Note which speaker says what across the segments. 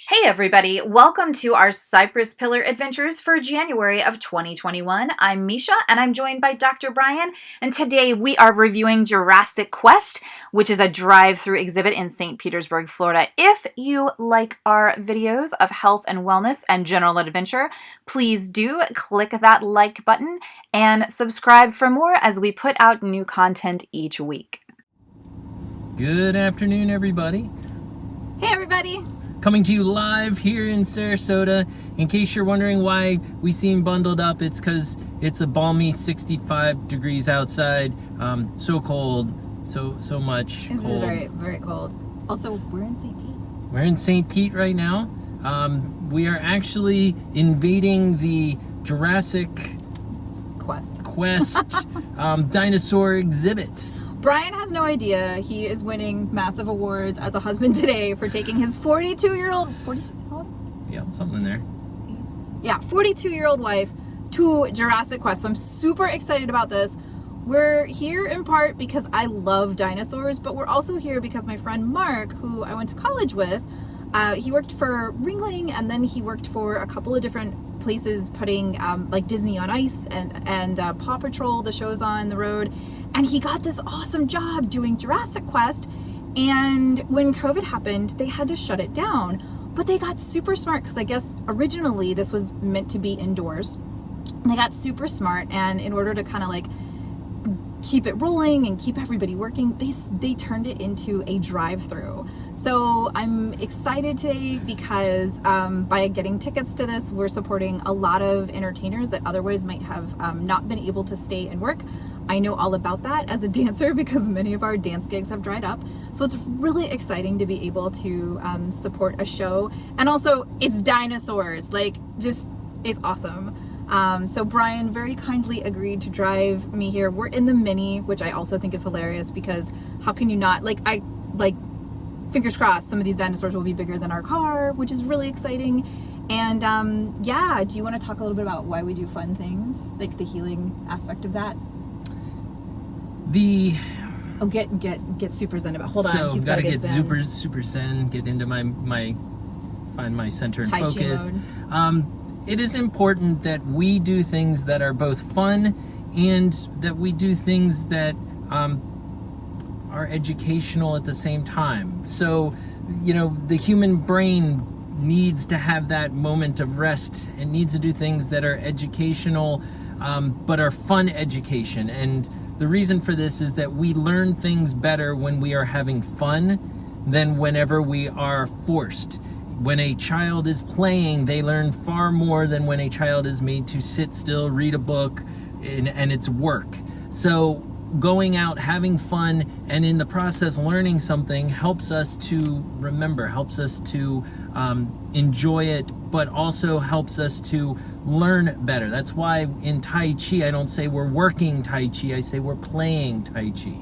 Speaker 1: Hey everybody, welcome to our Cypress Pillar Adventures for January of 2021. I'm Misha and I'm joined by Dr. Brian, and today we are reviewing Jurassic Quest, which is a drive-through exhibit in St. Petersburg, Florida. If you like our videos of health and wellness and general adventure, please do click that like button and subscribe for more as we put out new content each week.
Speaker 2: Good afternoon, everybody.
Speaker 1: Hey everybody!
Speaker 2: Coming to you live here in Sarasota. In case you're wondering why we seem bundled up, it's because it's a balmy 65 degrees outside. So cold, so much
Speaker 1: This
Speaker 2: cold.
Speaker 1: is very, very cold. Also, we're in St. Pete.
Speaker 2: We're in St. Pete right now. We are actually invading the Jurassic
Speaker 1: Quest.
Speaker 2: dinosaur exhibit.
Speaker 1: Brian has no idea he is winning massive awards as a husband today for taking his 42-year-old
Speaker 2: Yeah, something in there.
Speaker 1: 42-year-old wife to Jurassic Quest. So I'm super excited about this. We're here in part because I love dinosaurs, but we're also here because my friend Mark, who I went to college with, he worked for Ringling, and then he worked for a couple of different places putting like Disney on Ice and Paw Patrol, the shows on the road. And he got this awesome job doing Jurassic Quest. And when COVID happened, they had to shut it down. But they got super smart because I guess originally this was meant to be indoors. They got super smart, and in order to kind of like keep it rolling and keep everybody working, they turned it into a drive-through. So I'm excited today because by getting tickets to this, we're supporting a lot of entertainers that otherwise might have not been able to stay and work. I know all about that as a dancer because many of our dance gigs have dried up. So it's really exciting to be able to support a show. And also, it's dinosaurs. Like, just, it's awesome. So Brian very kindly agreed to drive me here. We're in the Mini, which I also think is hilarious because how can you not, fingers crossed, some of these dinosaurs will be bigger than our car, which is really exciting. And yeah, do you want to talk a little bit about why we do fun things, like the healing aspect of that? Get super zen about. Hold on,
Speaker 2: so
Speaker 1: he's
Speaker 2: gotta get
Speaker 1: zen.
Speaker 2: super zen. Get into find my center and
Speaker 1: Tai Chi
Speaker 2: focus.
Speaker 1: mode.
Speaker 2: It is important that we do things that are both fun and that we do things that are educational at the same time. So, you know, the human brain needs to have that moment of rest and needs to do things that are educational, but are fun education. And the reason for this is that we learn things better when we are having fun than whenever we are forced. When a child is playing, they learn far more than when a child is made to sit still, read a book, and it's work. So going out, having fun, and in the process learning something helps us to remember, helps us to enjoy it, but also helps us to learn better. That's why in Tai Chi, I don't say we're working Tai Chi, I say we're playing Tai Chi.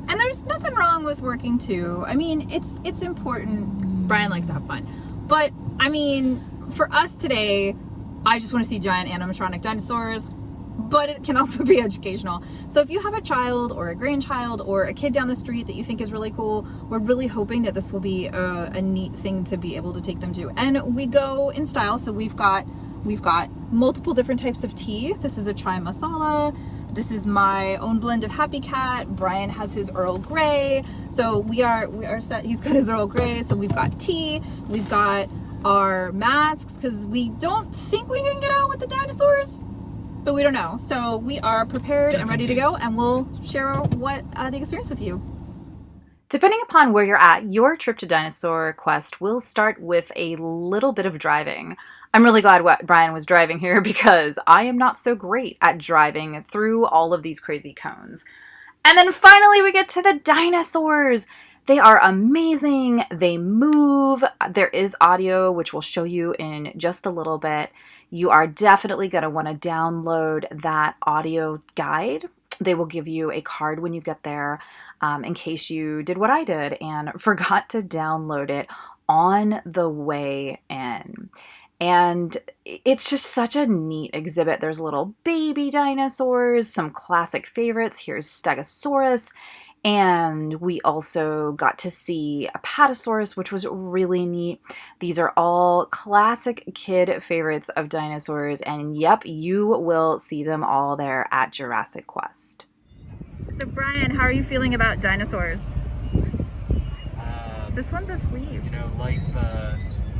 Speaker 1: And there's nothing wrong with working too. I mean, it's important. Brian likes to have fun. But, I mean, for us today, I just want to see giant animatronic dinosaurs, but it can also be educational. So if you have a child or a grandchild or a kid down the street that you think is really cool, we're really hoping that this will be a neat thing to be able to take them to. And we go in style, so we've got multiple different types of tea. This is a chai masala. This is my own blend of Happy Cat. Brian has his Earl Grey. So we are set. He's got his Earl Grey. So we've got tea. We've got our masks because we don't think we can get out with the dinosaurs, but we don't know. So we are prepared and ready to go, and we'll share what the experience with you. Depending upon where you're at, your trip to Dinosaur Quest will start with a little bit of driving. I'm really glad Brian was driving here because I am not so great at driving through all of these crazy cones. And then finally we get to the dinosaurs. They are amazing. They move. There is audio, which we'll show you in just a little bit. You are definitely going to want to download that audio guide. They will give you a card when you get there in case you did what I did and forgot to download it on the way in. And it's just such a neat exhibit. There's little baby dinosaurs, some classic favorites. Here's Stegosaurus.
Speaker 3: And we also got to see a Patasaurus, which was really neat. These are all classic kid favorites of dinosaurs, and yep, you will see them all there at Jurassic Quest.
Speaker 1: So Brian, how are you feeling about dinosaurs? This one's asleep.
Speaker 2: You know, life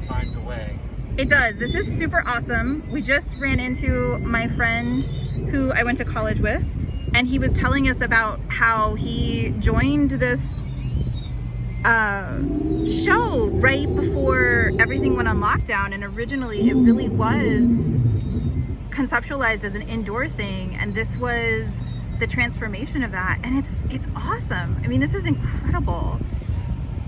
Speaker 2: finds a way.
Speaker 1: It does. This is super awesome. We just ran into my friend who I went to college with, and he was telling us about how he joined this show right before everything went on lockdown, and originally it really was conceptualized as an indoor thing, and this was the transformation of that, and it's awesome. I mean, this is incredible.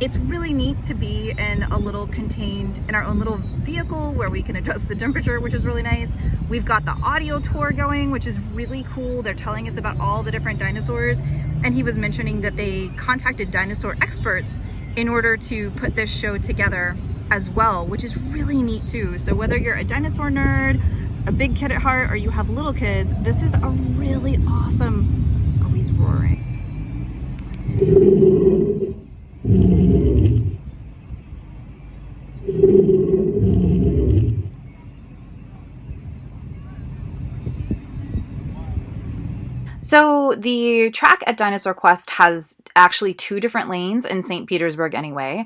Speaker 1: It's really neat to be in a little contained, in our own little vehicle where we can adjust the temperature, which is really nice. We've got the audio tour going, which is really cool. They're telling us about all the different dinosaurs. And he was mentioning that they contacted dinosaur experts in order to put this show together as well, which is really neat too. So whether you're a dinosaur nerd, a big kid at heart, or you have little kids, this is a really awesome, oh, he's roaring.
Speaker 3: So the track at Dinosaur Quest has actually 2 different lanes in St. Petersburg anyway.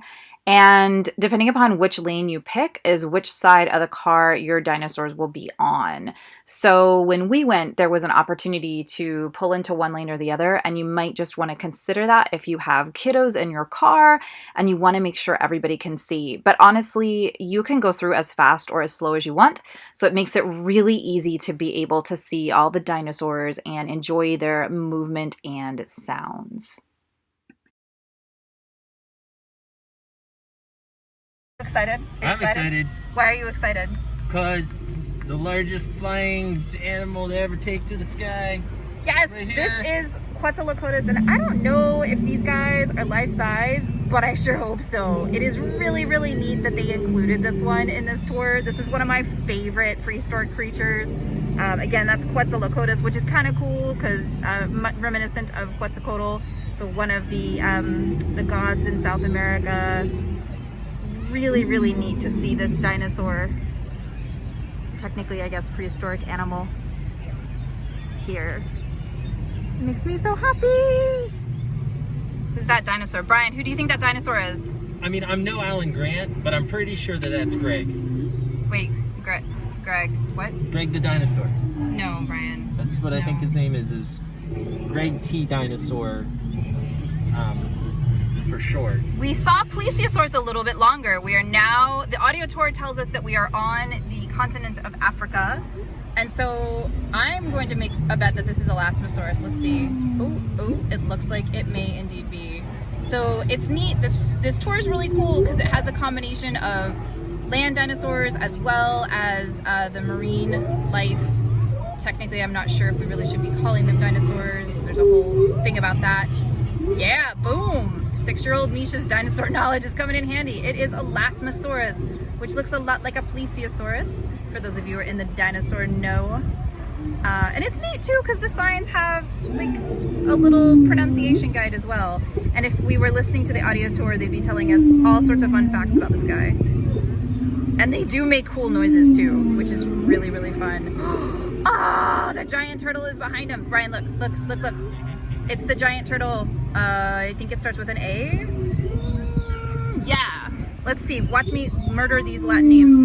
Speaker 3: And depending upon which lane you pick is which side of the car your dinosaurs will be on. So when we went, there was an opportunity to pull into one lane or the other, and you might just want to consider that if you have kiddos in your car and you want to make sure everybody can see. But honestly, you can go through as fast or as slow as you want, so it makes it really easy to be able to see all the dinosaurs and enjoy their movement and sounds.
Speaker 1: Excited?
Speaker 2: I'm excited.
Speaker 1: Why are you excited?
Speaker 2: Because the largest flying animal to ever take to the sky.
Speaker 1: Yes,
Speaker 2: right
Speaker 1: this
Speaker 2: here.
Speaker 1: is Quetzalcoatlus, and I don't know if these guys are life-size, but I sure hope so. It is really, really neat that they included this one in this tour. This is one of my favorite prehistoric creatures. Again, that's Quetzalcoatlus, which is kind of cool because reminiscent of Quetzalcoatl, so one of the gods in South America. Really, really neat to see this dinosaur, technically I guess prehistoric animal, here. It makes me so happy. Who's that dinosaur? Brian, who do you think that dinosaur is?
Speaker 2: I mean, I'm no Alan Grant, but I'm pretty sure that that's Greg.
Speaker 1: Wait, Greg, what?
Speaker 2: Greg the dinosaur.
Speaker 1: No, Brian.
Speaker 2: That's what I think his name is Greg T. Dinosaur, for short.
Speaker 1: We saw Plesiosaurs a little bit longer. We are now, the audio tour tells us that we are on the continent of Africa. And so I'm going to make a bet that this is Elasmosaurus. Let's see. Oh, it looks like it may indeed be. So it's neat. This tour is really cool because it has a combination of land dinosaurs as well as the marine life. Technically, I'm not sure if we really should be calling them dinosaurs. There's a whole thing about that. Yeah, boom. 6-year-old Misha's dinosaur knowledge is coming in handy. It is Elasmosaurus, which looks a lot like a Plesiosaurus, for those of you who are in the dinosaur know. And it's neat too, because the signs have like a little pronunciation guide as well. And if we were listening to the audio tour, they'd be telling us all sorts of fun facts about this guy. And they do make cool noises too, which is really, really fun. Ah, the giant turtle is behind him. Brian, look. It's the giant turtle. I think it starts with an A. Yeah. Let's see. Watch me murder these Latin names.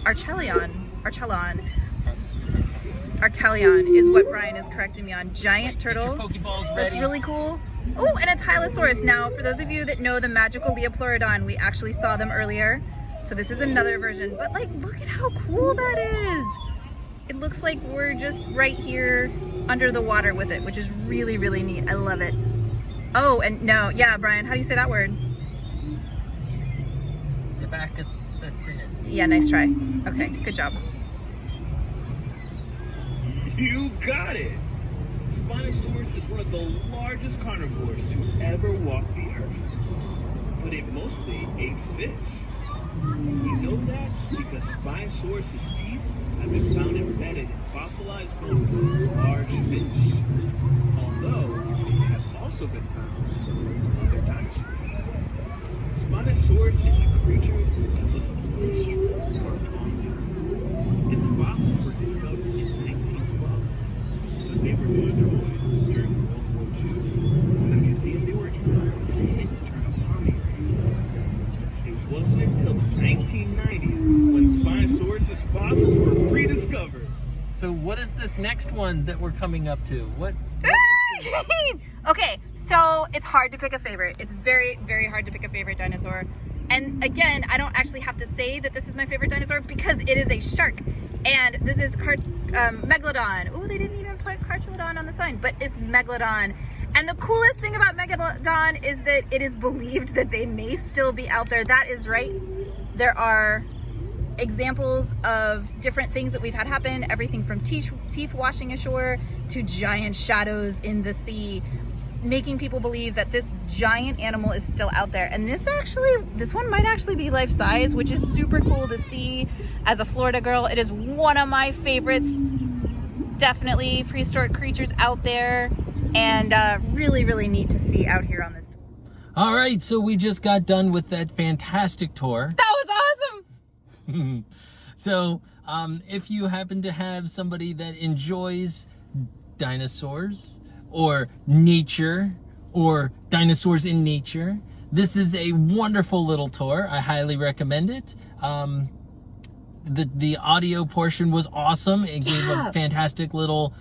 Speaker 1: Archelion is what Brian is correcting me on. Giant turtle. That's really cool. Oh, and a Tylosaurus. Now, for those of you that know the magical Liopleurodon, we actually saw them earlier. So this is another version. But like, look at how cool that is. It looks like we're just right here under the water with it, which is really, really neat. I love it. Oh, and no, yeah, Brian, how do you say that word? Yeah, nice try. Okay, good job.
Speaker 4: You got it! Spinosaurus is one of the largest carnivores to ever walk the earth. But it mostly ate fish. You know that because Spinosaurus's teeth have been found embedded in fossilized bones of large fish. Although They have also been found in the bones of other dinosaurs. Spinosaurus is a creature that was a mystery for a long time. Its fossils were discovered in 1912, but they were destroyed during World War II. The museum they were in was hit during a bombing raid. It wasn't until the 1990s when Spinosaurus' fossils were rediscovered.
Speaker 2: So what is this next one that we're coming up to? What
Speaker 1: Okay, so it's hard to pick a favorite. It's very, very hard to pick a favorite dinosaur. And again, I don't actually have to say that this is my favorite dinosaur because it is a shark. And this is Megalodon. Oh, they didn't even put Carchalodon on the sign, but it's Megalodon. And the coolest thing about Megalodon is that it is believed that they may still be out there. That is right. There are examples of different things that we've had happen, everything from teeth washing ashore to giant shadows in the sea, making people believe that this giant animal is still out there. And this one might actually be life size, which is super cool to see as a Florida girl. It is one of my favorites. Definitely prehistoric creatures out there, and really, really neat to see out here on this.
Speaker 2: All right, so we just got done with that fantastic tour.
Speaker 1: That was awesome.
Speaker 2: So, if you happen to have somebody that enjoys dinosaurs or nature or dinosaurs in nature, this is a wonderful little tour. I highly recommend it. The audio portion was awesome. It gave a fantastic little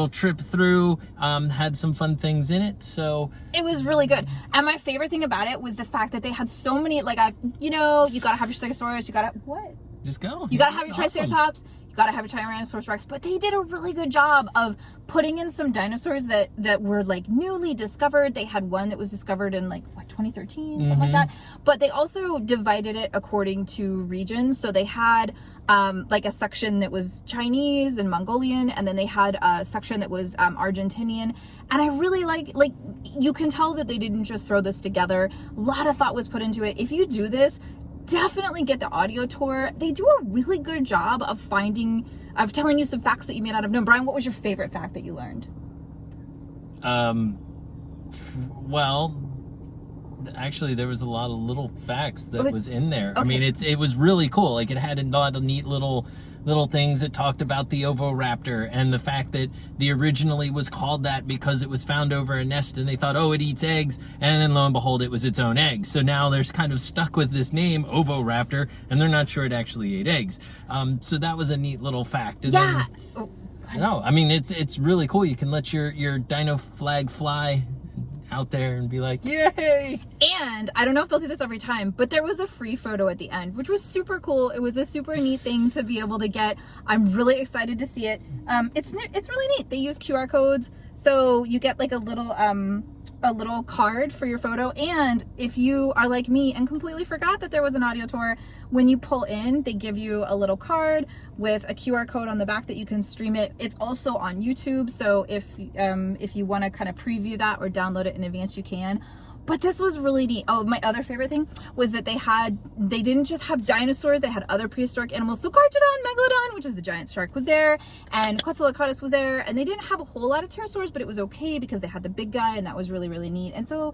Speaker 2: trip through, had some fun things in it. So
Speaker 1: it was really good. And my favorite thing about it was the fact that they had so many, like, you gotta have your Stegosaurus,
Speaker 2: just go.
Speaker 1: You gotta have your Triceratops, you gotta have your Tyrannosaurus Rex, but they did a really good job of putting in some dinosaurs that were like newly discovered. They had one that was discovered in 2013, something like that. But they also divided it according to regions. So they had like a section that was Chinese and Mongolian, and then they had a section that was Argentinian. And I really like you can tell that they didn't just throw this together. A lot of thought was put into it. If you do this, definitely get the audio tour. They do a really good job of telling you some facts that you may not have known. Brian, what was your favorite fact that you learned?
Speaker 2: Well, actually, there was a lot of little facts that was in there.
Speaker 1: Okay.
Speaker 2: I mean, it was really cool. Like, it had a lot of neat little things that talked about the oviraptor and the fact that the originally was called that because it was found over a nest and they thought, oh, it eats eggs, and then lo and behold, it was its own eggs. So now they're kind of stuck with this name, oviraptor, and they're not sure it actually ate eggs. So that was a neat little fact. And
Speaker 1: Yeah.
Speaker 2: no, I mean, it's really cool. You can let your dino flag fly out there and be like, yay!
Speaker 1: And I don't know if they'll do this every time, but there was a free photo at the end, which was super cool. It was a super neat thing to be able to get. I'm really excited to see it. It's really neat. They use QR codes, so you get like a little card for your photo. And if you are like me and completely forgot that there was an audio tour, when you pull in, they give you a little card with a QR code on the back that you can stream it. It's also on YouTube, so if you want to kind of preview that or download it in advance, you can. But this was really neat. Oh, my other favorite thing was that they didn't just have dinosaurs, they had other prehistoric animals. So Carchalodon, Megalodon, which is the giant shark, was there, and Quetzalcoatlus was there, and they didn't have a whole lot of pterosaurs, but it was okay because they had the big guy, and that was really, really neat. And so,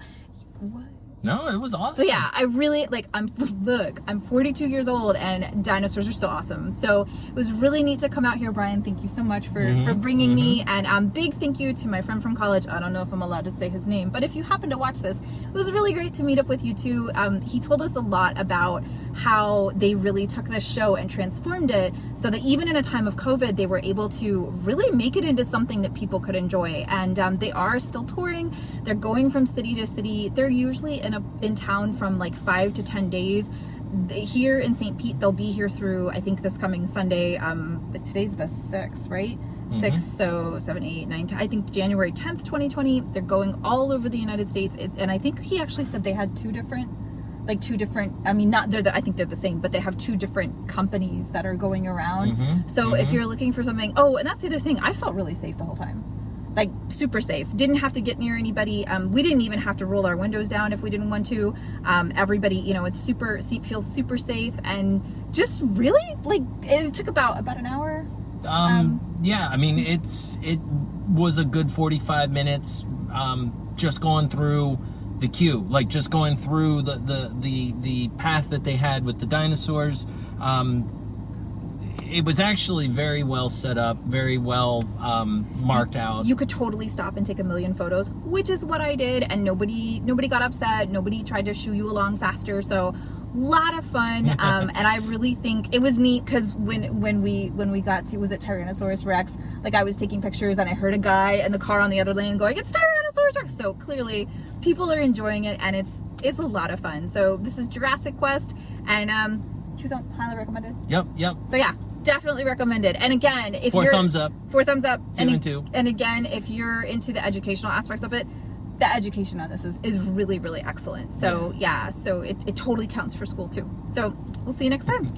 Speaker 1: what?
Speaker 2: No, it was awesome.
Speaker 1: So yeah, I really, I'm 42 years old and dinosaurs are still awesome. So it was really neat to come out here, Brian. Thank you so much for bringing me. And big thank you to my friend from college. I don't know if I'm allowed to say his name, but if you happen to watch this, it was really great to meet up with you too. He told us a lot about how they really took this show and transformed it so that even in a time of COVID, they were able to really make it into something that people could enjoy. And they are still touring. They're going from city to city. They're usually in town from 5 to 10 days. Here in St. Pete, they'll be here through, I think, this coming Sunday. Today's the 6th, right? 6, so 7, 8, 9, 10. I think January 10th, 2020. They're going all over the United States. And I think he actually said they had two different, I mean, I think they're the same, but they have two different companies that are going around. So if you're looking for something, and that's the other thing, I felt really safe the whole time. Super safe. Didn't have to get near anybody. We didn't even have to roll our windows down if we didn't want to. Everybody, feels super safe, and just really it took about an hour.
Speaker 2: Yeah, I mean, it was a good 45 minutes. just going through the queue, like just going through the path that they had with the dinosaurs. It was actually very well set up, very well marked out.
Speaker 1: You could totally stop and take a million photos, which is what I did, and nobody got upset. Nobody tried to shoo you along faster. So, lot of fun. And I really think it was neat because when we got to, was it Tyrannosaurus Rex? Like, I was taking pictures and I heard a guy in the car on the other lane going, "It's Tyrannosaurus Rex!" So clearly, people are enjoying it, and it's a lot of fun. So this is Jurassic Quest, and highly recommended.
Speaker 2: Yep.
Speaker 1: So yeah. Definitely recommended. And again, if
Speaker 2: Four
Speaker 1: you're
Speaker 2: thumbs up.
Speaker 1: 2 and 2.
Speaker 2: 2.
Speaker 1: And again, if you're into the educational aspects of it, the education on this is really, really excellent. So yeah, so it totally counts for school too. So we'll see you next time.